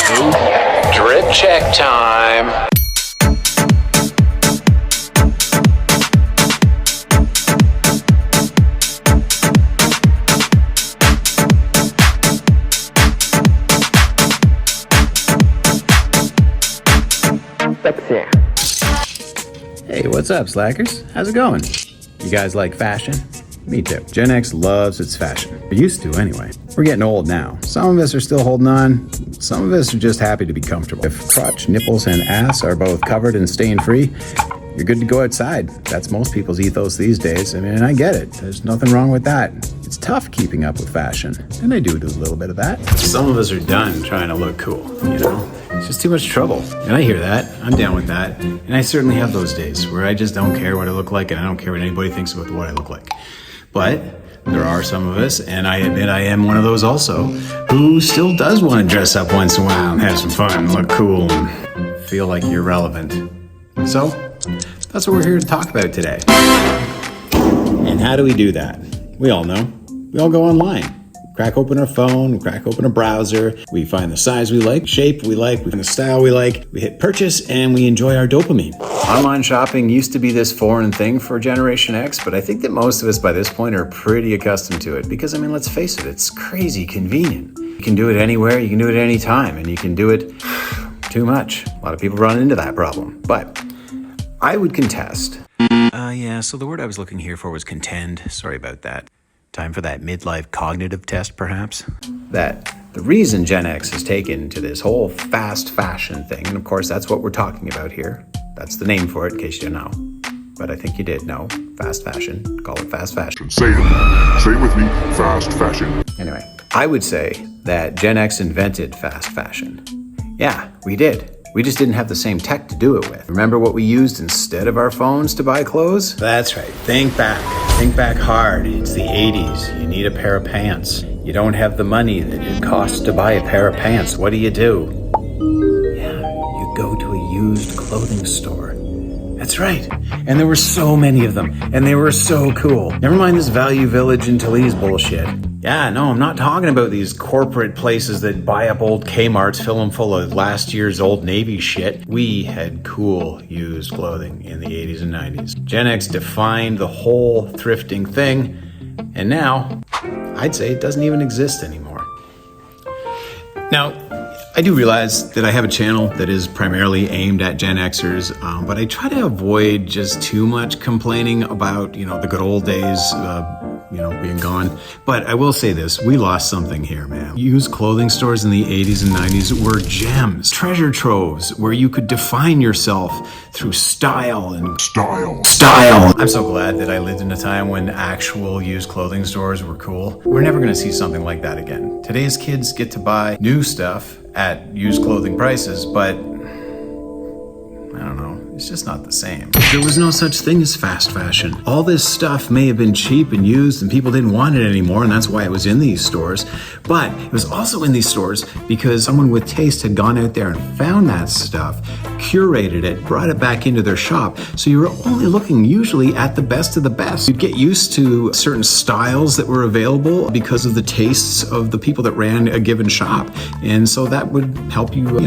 Drip check time. Hey, what's up, slackers? How's it going? You guys like fashion? Me too. Gen X loves its fashion. Or used to, anyway. We're getting old now. Some of us are still holding on. Some of us are just happy to be comfortable. If crotch, nipples, and ass are both covered and stain-free, you're good to go outside. That's most people's ethos these days. I mean, I get it. There's nothing wrong with that. It's tough keeping up with fashion, and I do a little bit of that. Some of us are done trying to look cool, you know? It's just too much trouble. And I hear that. I'm down with that. And I certainly have those days where I just don't care what I look like, and I don't care what anybody thinks about what I look like. But there are some of us, and I admit I am one of those also, who still does want to dress up once in a while and have some fun, look cool, and feel like you're relevant. So, that's what we're here to talk about today. And how do we do that? We all know. We all go online. Crack open our phone, crack open a browser, we find the size we like, shape we like, we find the style we like, we hit purchase, and we enjoy our dopamine. Online shopping used to be this foreign thing for Generation X, but I think that most of us by this point are pretty accustomed to it because, I mean, let's face it, it's crazy convenient. You can do it anywhere, you can do it at any time, and you can do it too much. A lot of people run into that problem, but I would contest. So the word I was looking here for was contend. Sorry about that. Time for that midlife cognitive test, perhaps? That the reason Gen X has taken to this whole fast fashion thing, and of course that's what we're talking about here. That's the name for it, in case you didn't know. But I think you did know. Fast fashion. Call it fast fashion. Say it. Say it with me. Fast fashion. Anyway, I would say that Gen X invented fast fashion. Yeah, we did. We just didn't have the same tech to do it with. Remember what we used instead of our phones to buy clothes? That's right. Think back. Think back hard. It's the 80s. You need a pair of pants. You don't have the money that it costs to buy a pair of pants. What do? Yeah, you go to a used clothing store. That's right. And there were so many of them. And they were so cool. Never mind this Value Village and Toledo bullshit. Yeah, no, I'm not talking about these corporate places that buy up old Kmarts, fill them full of last year's Old Navy shit. We had cool used clothing in the 80s and 90s. Gen X defined the whole thrifting thing, and now, I'd say it doesn't even exist anymore. Now, I do realize that I have a channel that is primarily aimed at Gen Xers, but I try to avoid just too much complaining about, the good old days, being gone. But I will say this, we lost something here, man. Used clothing stores in the 80s and 90s were gems, treasure troves, where you could define yourself through style. I'm so glad that I lived in a time when actual used clothing stores were cool. We're never gonna see something like that again. Today's kids get to buy new stuff at used clothing prices, but I don't know, it's just not the same. There was no such thing as fast fashion. All this stuff may have been cheap and used and people didn't want it anymore, and that's why it was in these stores. But it was also in these stores because someone with taste had gone out there and found that stuff, curated it, brought it back into their shop. So you were only looking usually at the best of the best. You'd get used to certain styles that were available because of the tastes of the people that ran a given shop. And so that would help you,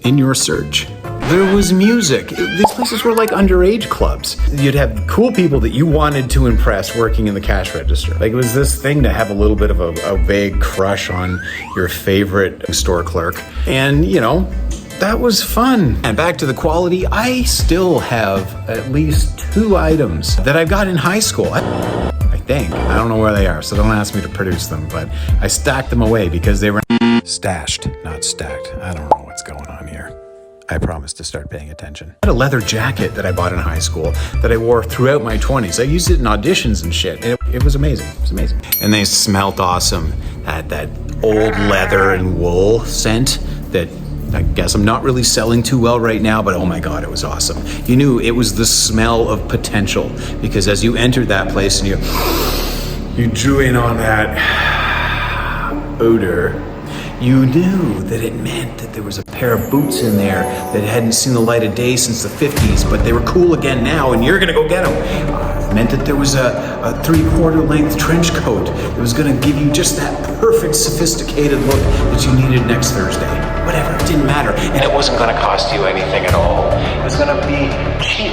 in your search. There was music. These places were like underage clubs. You'd have cool people that you wanted to impress working in the cash register. Like, it was this thing to have a little bit of a vague crush on your favorite store clerk. And, that was fun. And back to the quality, I still have at least 2 items that I got in high school. I think. I don't know where they are, so don't ask me to produce them, but I stacked them away because they were stashed, not stacked. I don't know what's going on here. I promise to start paying attention. I had a leather jacket that I bought in high school that I wore throughout my 20s. I used it in auditions and shit. It was amazing. It was amazing. And they smelled awesome. Had that old leather and wool scent that I guess I'm not really selling too well right now, but oh my God, it was awesome. You knew it was the smell of potential because as you entered that place and you drew in on that odor, you knew that it meant that there was a pair of boots in there that hadn't seen the light of day since the 50s, but they were cool again now, and you're gonna go get them. It meant that there was a 3/4 length trench coat that was gonna give you just that perfect sophisticated look that you needed next Thursday. whatever, it didn't matter. And it wasn't gonna cost you anything at all. It was gonna be cheap,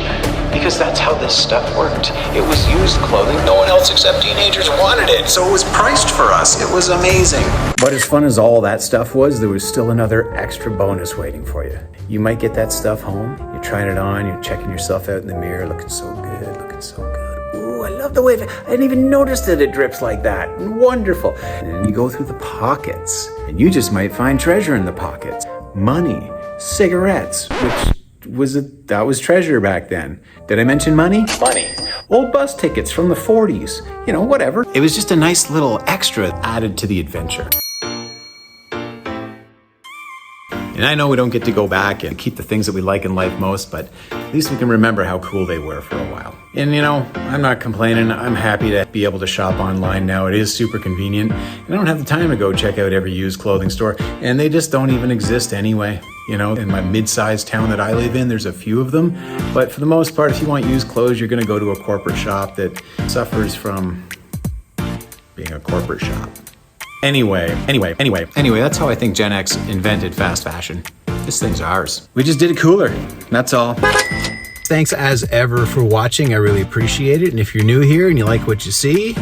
because that's how this stuff worked. It was used clothing. No one else except teenagers wanted it, so it was priced for us. It was amazing. But as fun as all that stuff was, there was still another extra bonus waiting for you. You might get that stuff home, you're trying it on, you're checking yourself out in the mirror, looking so good, looking so good. Ooh, I love the way I didn't even notice that it drips like that. Wonderful. And then you go through the pockets, and you just might find treasure in the pockets. Money, cigarettes, that was treasure back then. Did I mention money? Money. Old bus tickets from the 40s. You know, whatever. It was just a nice little extra added to the adventure. And I know we don't get to go back and keep the things that we like in life most, but at least we can remember how cool they were for a while. And you know, I'm not complaining. I'm happy to be able to shop online now. It is super convenient. And I don't have the time to go check out every used clothing store. And they just don't even exist anyway. You know, in my mid-sized town that I live in, there's a few of them. But for the most part, if you want used clothes, you're gonna go to a corporate shop that suffers from being a corporate shop. Anyway, that's how I think Gen X invented fast fashion. This thing's ours. We just did it cooler, that's all. Thanks as ever for watching, I really appreciate it. And if you're new here and you like what you see,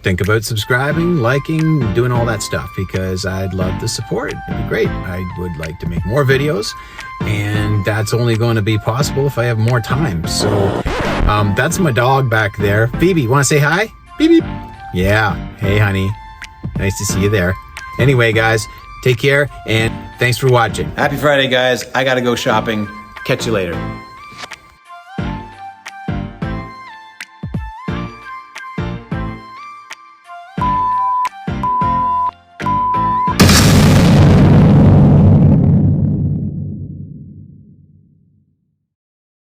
think about subscribing, liking, doing all that stuff, because I'd love the support. It'd be great. I would like to make more videos, and that's only going to be possible if I have more time. So that's my dog back there. Phoebe, you want to say hi? Beep, beep. Yeah, hey honey. Nice to see you there. Anyway, guys, take care, and thanks for watching. Happy Friday, guys. I gotta go shopping. Catch you later.